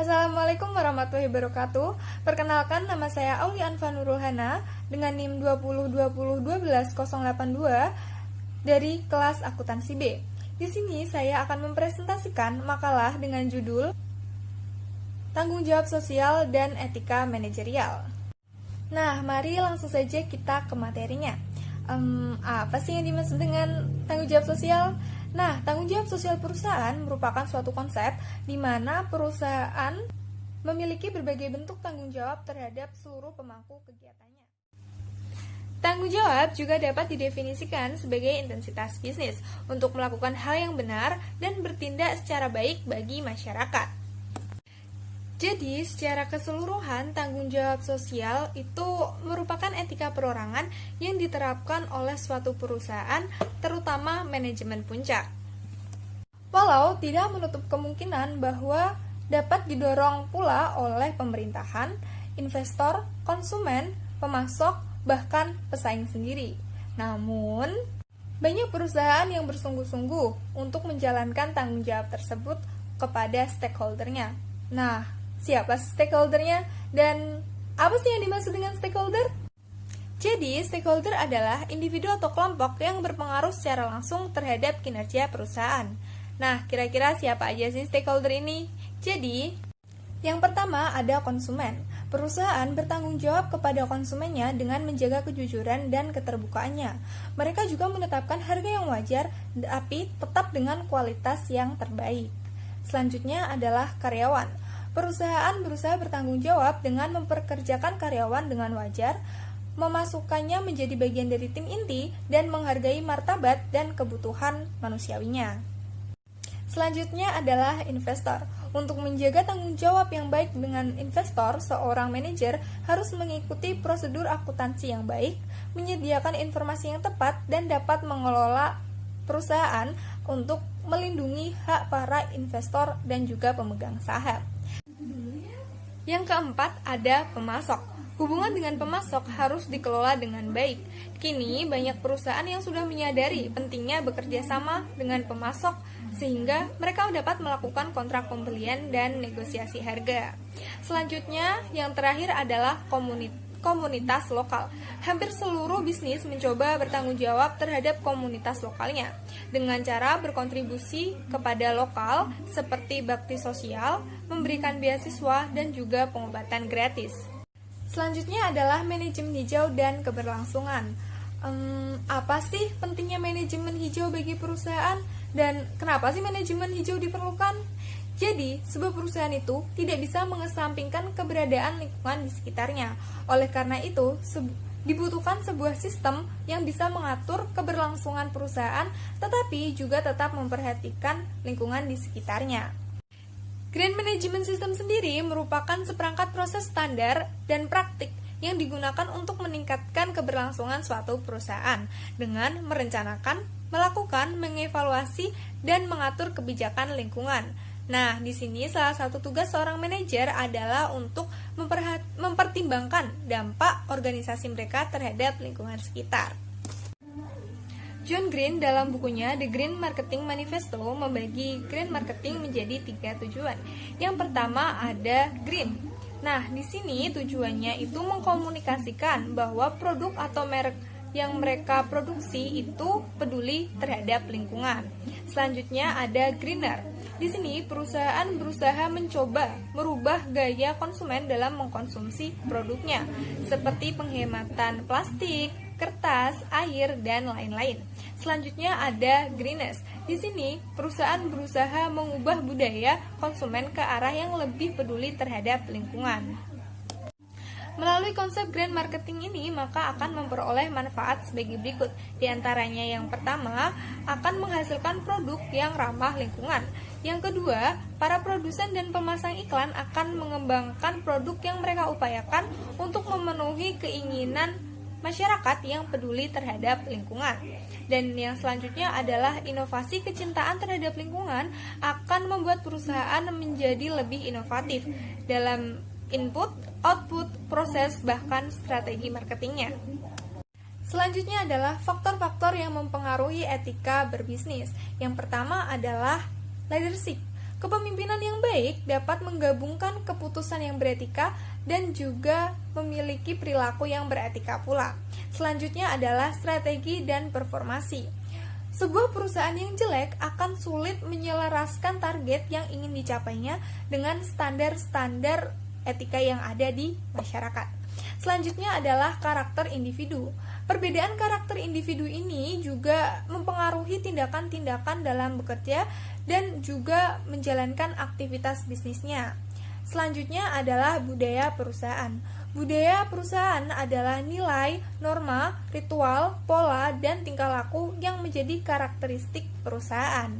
Assalamualaikum warahmatullahi wabarakatuh. Perkenalkan, nama saya Aulia Anfa Nurul Hana dengan NIM 2020120182 dari kelas akuntansi B. Di sini saya akan mempresentasikan makalah dengan judul Tanggung Jawab Sosial dan Etika Manajerial. Nah, mari langsung saja kita ke materinya. Apa sih yang dimaksud dengan tanggung jawab sosial? Nah, tanggung jawab sosial perusahaan merupakan suatu konsep di mana perusahaan memiliki berbagai bentuk tanggung jawab terhadap seluruh pemangku kegiatannya. Tanggung jawab juga dapat didefinisikan sebagai intensitas bisnis untuk melakukan hal yang benar dan bertindak secara baik bagi masyarakat. Jadi, secara keseluruhan, tanggung jawab sosial itu merupakan etika perorangan yang diterapkan oleh suatu perusahaan, terutama manajemen puncak. Walau tidak menutup kemungkinan bahwa dapat didorong pula oleh pemerintahan, investor, konsumen, pemasok, bahkan pesaing sendiri. Namun, banyak perusahaan yang bersungguh-sungguh untuk menjalankan tanggung jawab tersebut kepada stakeholdernya. Nah, siapa stakeholdernya dan apa sih yang dimaksud dengan stakeholder? Jadi, stakeholder adalah individu atau kelompok yang berpengaruh secara langsung terhadap kinerja perusahaan. Nah, kira-kira siapa aja sih stakeholder ini? Jadi, yang pertama ada konsumen. Perusahaan bertanggung jawab kepada konsumennya dengan menjaga kejujuran dan keterbukaannya. Mereka juga menetapkan harga yang wajar, tapi tetap dengan kualitas yang terbaik. Selanjutnya adalah karyawan. Perusahaan berusaha bertanggung jawab dengan memperkerjakan karyawan dengan wajar, memasukkannya menjadi bagian dari tim inti, dan menghargai martabat dan kebutuhan manusiawinya. Selanjutnya adalah investor. Untuk menjaga tanggung jawab yang baik dengan investor, seorang manajer harus mengikuti prosedur akuntansi yang baik, menyediakan informasi yang tepat, dan dapat mengelola perusahaan untuk melindungi hak para investor dan juga pemegang saham. Yang keempat ada pemasok. Hubungan dengan pemasok harus dikelola dengan baik. Kini banyak perusahaan yang sudah menyadari pentingnya bekerja sama dengan pemasok sehingga mereka dapat melakukan kontrak pembelian dan negosiasi harga. Selanjutnya, yang terakhir adalah komunitas lokal. Hampir seluruh bisnis mencoba bertanggung jawab terhadap komunitas lokalnya dengan cara berkontribusi kepada lokal seperti bakti sosial, memberikan beasiswa, dan juga pengobatan gratis. Selanjutnya adalah manajemen hijau dan keberlangsungan. Apa sih pentingnya manajemen hijau bagi perusahaan dan kenapa sih manajemen hijau diperlukan? Jadi, sebuah perusahaan itu tidak bisa mengesampingkan keberadaan lingkungan di sekitarnya. Oleh karena itu, dibutuhkan sebuah sistem yang bisa mengatur keberlangsungan perusahaan, tetapi juga tetap memperhatikan lingkungan di sekitarnya. Green Management System sendiri merupakan seperangkat proses standar dan praktik yang digunakan untuk meningkatkan keberlangsungan suatu perusahaan dengan merencanakan, melakukan, mengevaluasi, dan mengatur kebijakan lingkungan. Nah, di sini salah satu tugas seorang manajer adalah untuk mempertimbangkan dampak organisasi mereka terhadap lingkungan sekitar. John Green dalam bukunya The Green Marketing Manifesto membagi green marketing menjadi 3 tujuan. Yang pertama ada green. Nah, di sini tujuannya itu mengkomunikasikan bahwa produk atau merek yang mereka produksi itu peduli terhadap lingkungan. Selanjutnya ada greener. Di sini perusahaan berusaha mencoba merubah gaya konsumen dalam mengkonsumsi produknya, seperti penghematan plastik, kertas, air, dan lain-lain. Selanjutnya ada greenness. Di sini perusahaan berusaha mengubah budaya konsumen ke arah yang lebih peduli terhadap lingkungan. Melalui konsep green marketing ini, maka akan memperoleh manfaat sebagai berikut. Di antaranya yang pertama, akan menghasilkan produk yang ramah lingkungan. Yang kedua, para produsen dan pemasang iklan akan mengembangkan produk yang mereka upayakan untuk memenuhi keinginan masyarakat yang peduli terhadap lingkungan. Dan yang selanjutnya adalah inovasi kecintaan terhadap lingkungan akan membuat perusahaan menjadi lebih inovatif dalam input, output, proses, bahkan strategi marketingnya. Selanjutnya adalah faktor-faktor yang mempengaruhi etika berbisnis. Yang pertama adalah leadership. Kepemimpinan yang baik dapat menggabungkan keputusan yang beretika dan juga memiliki perilaku yang beretika pula. Selanjutnya adalah strategi dan performasi. Sebuah perusahaan yang jelek akan sulit menyelaraskan target yang ingin dicapainya dengan standar-standar etika yang ada di masyarakat. Selanjutnya adalah karakter individu. Perbedaan karakter individu ini juga mempengaruhi tindakan-tindakan dalam bekerja dan juga menjalankan aktivitas bisnisnya. Selanjutnya adalah budaya perusahaan. Budaya perusahaan adalah nilai, norma, ritual, pola, dan tingkah laku yang menjadi karakteristik perusahaan.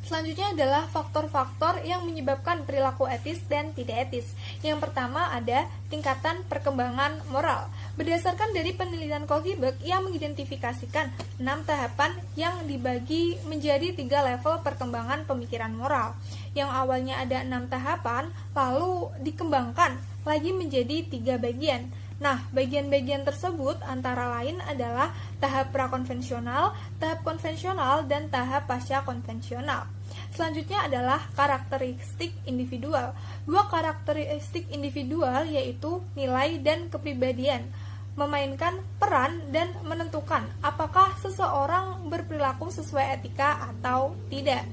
Selanjutnya adalah faktor-faktor yang menyebabkan perilaku etis dan tidak etis. Yang pertama ada tingkatan perkembangan moral. Berdasarkan dari penelitian Kohlberg yang mengidentifikasikan 6 tahapan yang dibagi menjadi 3 level perkembangan pemikiran moral. Yang awalnya ada 6 tahapan, lalu dikembangkan lagi menjadi 3 bagian. Nah, bagian-bagian tersebut antara lain adalah tahap prakonvensional, tahap konvensional, dan tahap pasca konvensional. Selanjutnya adalah karakteristik individual. 2 karakteristik individual yaitu nilai dan kepribadian, memainkan peran dan menentukan apakah seseorang berperilaku sesuai etika atau tidak.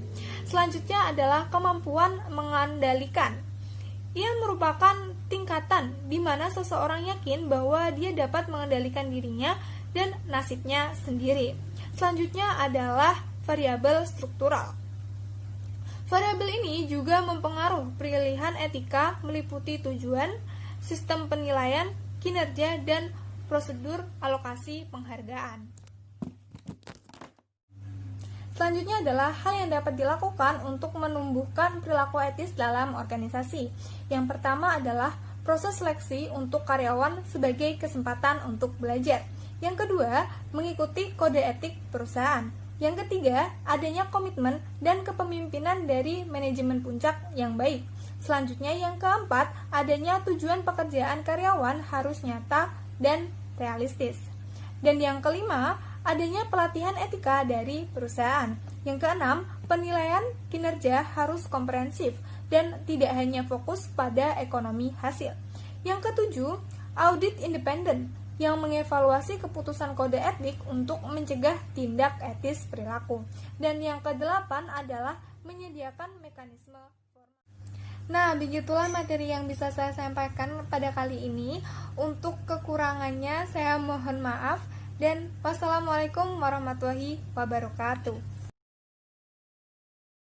Selanjutnya adalah kemampuan mengandalkan. Ia merupakan tingkatan di mana seseorang yakin bahwa dia dapat mengendalikan dirinya dan nasibnya sendiri. Selanjutnya adalah variabel struktural. Variabel ini juga mempengaruhi pilihan etika meliputi tujuan, sistem penilaian, kinerja, dan prosedur alokasi penghargaan. Selanjutnya adalah hal yang dapat dilakukan untuk menumbuhkan perilaku etis dalam organisasi. Yang pertama adalah proses seleksi untuk karyawan sebagai kesempatan untuk belajar. Yang kedua, mengikuti kode etik perusahaan. Yang ketiga, adanya komitmen dan kepemimpinan dari manajemen puncak yang baik. Selanjutnya yang keempat, adanya tujuan pekerjaan karyawan harus nyata dan realistis. Dan yang kelima, adanya pelatihan etika dari perusahaan. Yang keenam, penilaian kinerja harus komprehensif dan tidak hanya fokus pada ekonomi hasil. Yang ketujuh, audit independen yang mengevaluasi keputusan kode etik untuk mencegah tindak etis perilaku. Dan yang kedelapan adalah menyediakan mekanisme formal. Nah, begitulah materi yang bisa saya sampaikan pada kali ini. Untuk kekurangannya saya mohon maaf dan wassalamualaikum warahmatullahi wabarakatuh.